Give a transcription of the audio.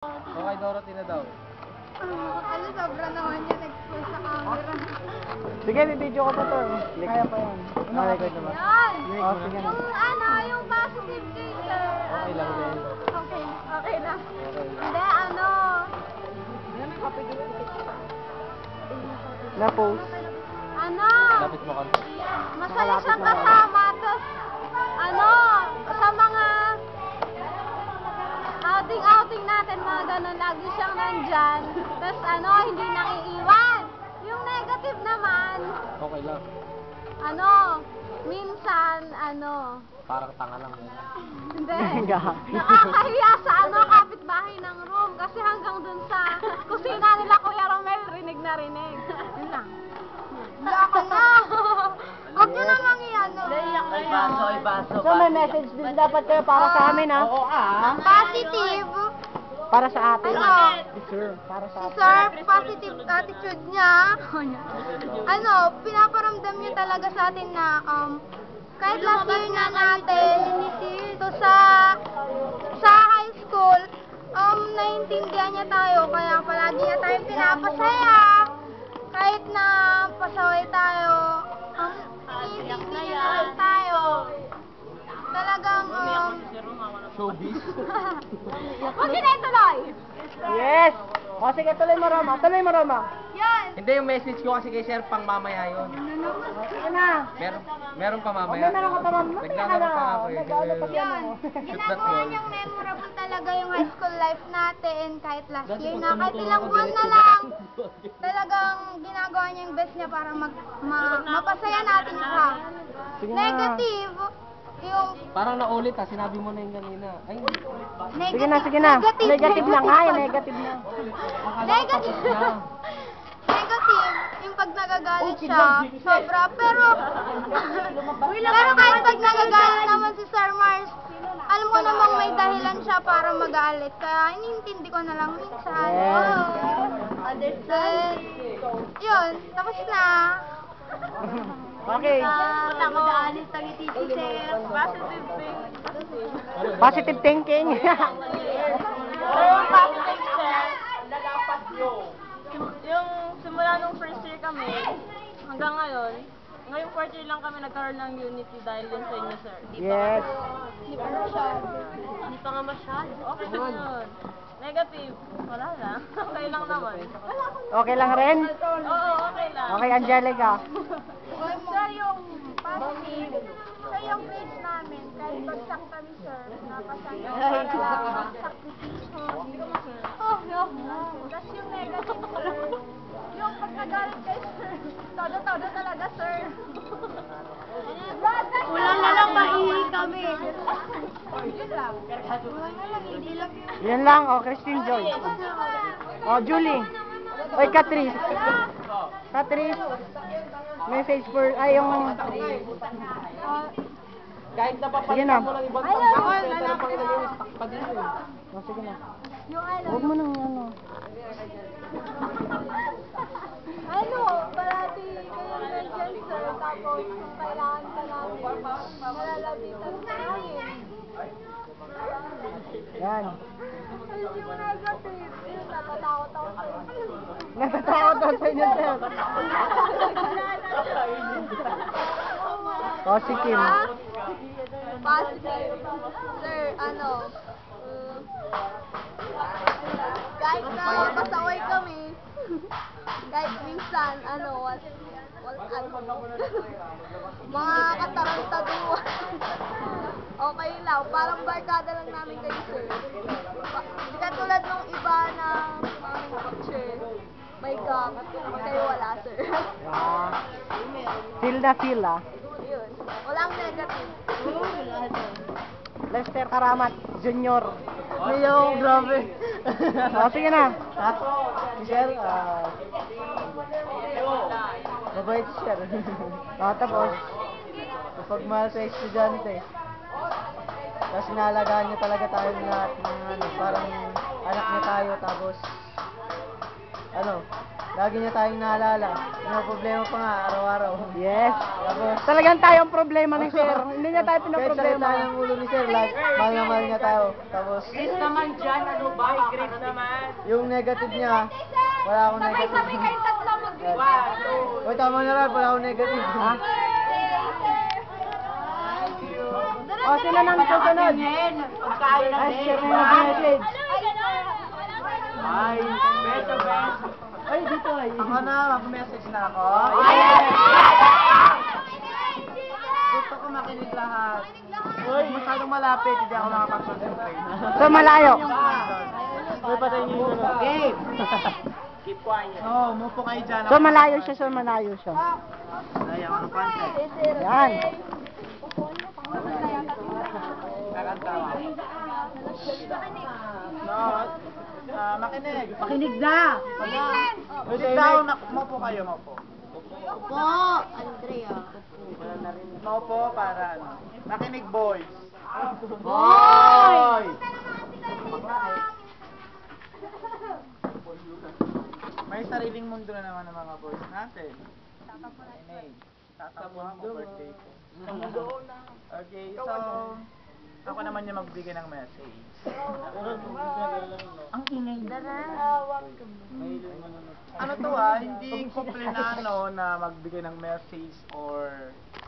Okay, Dorothy na daw. Ano, sobra naman yan, expose sa camera. Sige, bibidyo ko pa to. Kaya pa yan. Record naman. Yan! Oh, sige na. Yung positive chaser. Okay lang din. Okay na. Hindi, Na-post. Lapit mo konti. masaya siyang kasama. Tapos, sa mga outing natin, mga ganun, lagi siyang nandyan. Tapos, hindi nang iiwan. Yung negative naman, Okay lang. minsan, Parang tanga lang. hindi. Nakakahiya sa kapitbahay ng room. Kasi hanggang dun sa kusina nila, Kuya Romel, rinig na rinig. Yun lang. Iyak na! Huwag nyo namang i-ano. Ay, baso. So, may message din dapat kayo para sa amin, ha? Oo, Positive. Para sa atin. Ano? Sir, para sa Si atin. Sir, positive attitude niya. Pinaparamdam niya talaga sa atin na, kahit last year na natin, to sa high school, naiintindihan niya tayo, kaya palagi niya tayong pinapasaya. Kahit na pasaway tayo, naiintindihan niya tayo. Talagang, Showbiz. huwag na ituloy! Yes! O, sige, tuloy mo, Roma. Tuloy mo, Roma. Yan! Hindi, yung message ko kasi kay Sir pang mamaya yun. Sige na. Meron pa O, mamaya. may meron ka pa, Roma. Naglalaro pa ako eh. Nag-ano pa siya, Yan. no? Shoot that Ginagawa ball. niyang memorable talaga yung high school life natin kahit last year na, kahit ilang buwan na lang. Talagang ginagawa niya yung best niya para mapasaya natin siya. Sige na. Negative, yung Parang naulit ha, sinabi mo na yung kanina. Ay, Sige na, sige na. Negative lang, ha? Negative na. Negative. Negative, yung pag nagagalit siya, sobra. Pero kahit pag nagagalit naman si Sir Mars, alam ko namang may dahilan siya para magalit. Kaya iniintindi ko na lang minsan. Yes. Understand? Yun, tapos na. Okay. Mag-aalis na ngiti si Sir. Positive thing. Positive thinking. Yung positive Sir. Yung simula nung first year kami, hanggang ngayong fourth year lang kami nagkaroon ng unity dahil yun sa inyo, sir. Yes. Hindi pa masyado. Hindi pa nga masyado. Okay na yun. Negative, wala na. Okay lang naman. Okay lang rin? Oo, okay lang. Okay, Angelica. Sir, yung positive, sir, yung grades namin, kahit bagsak kami, sir, napasaya para sakripisyo. Tapos yung negative, sir, yung pag nagalit kay sir, todo-todo talaga, sir. Kulang na lang maihi kami. Yun lang. Kulang na lang, hindi lang yun. Yan lang, oh, Christine Joy. Oh, Julie. Oy, Catrice. Catrice. Message for, yung... kahit Sige na. napapalitan mo lang ibang Ay, tanggal, ay, pero ay, pang ilagay yung stock pa din eh. Oh, sige na. Yung Huwag mo nang parati kayo nandiyan, sir, tapos kung kailangan ka namin, malalapitan ka namin. Yan. Ay, yung negative, yun, natatakot ako sa inyo. Natatakot ako sa inyo, sir. Oh, si Kim. Positive. Sir, kahit na pasaway kami, kahit minsan, mga katarantaduan. Okay lang, parang barkada lang namin kayo, sir. Hindi katulad nung iba na mga coache. May gang, kayo wala, sir. Feel na feel, ah. Yun, walang negative. Lester Karamat, Junior. Ayaw, grabe. Oh, sige na. Si Sir, mabait si Sir. Oh, tapos. Kapag mahal sa estudyante. Tapos inaalagaan niya talaga tayo lahat ng parang anak niya tayo, tapos Lagi niya tayong naalala. May problema pa nga, araw-araw. Yes. Tapos, Talagang tayo ang problema ni Sir. Hindi niya tayo kahit sakit tayo pinaproblema. ng ulo ni Sir, mahal na mahal niya tayo. Tapos, naman dyan, ano ba? Chris naman. yung negative niya, wala akong negative. Sabay kayo tatlo mag-greet. Uy, tama na rin, wala akong negative. Ha? O, sino nang susunod? Pagkain Ay, share na yung message. Ay, Beso, beso. Ay, dito ay. ako na, mag-message na ako. Gusto ko makinig lahat. Uy, masyadong malapit, hindi ako nakapag-concentrate. So, malayo. Uy, patay niyo yung ano. Game! Keep quiet. Oo, mupo kayo dyan. So, malayo siya. So, malayo siya. Ay, ako ng concept. Yan. Kakanta ako. No, makinig. Makinig na. Sit down, maupo kayo, maupo. Po, Andrea. Maupo para ano. Makinig, boys. Boy! May sariling mundo na naman ng mga boys natin. Makinig. Tatapo ako, birthday ko. Okay, so, ako naman yung magbigay ng message. Ang ingay. Ano to hindi ko plinano na magbigay ng message or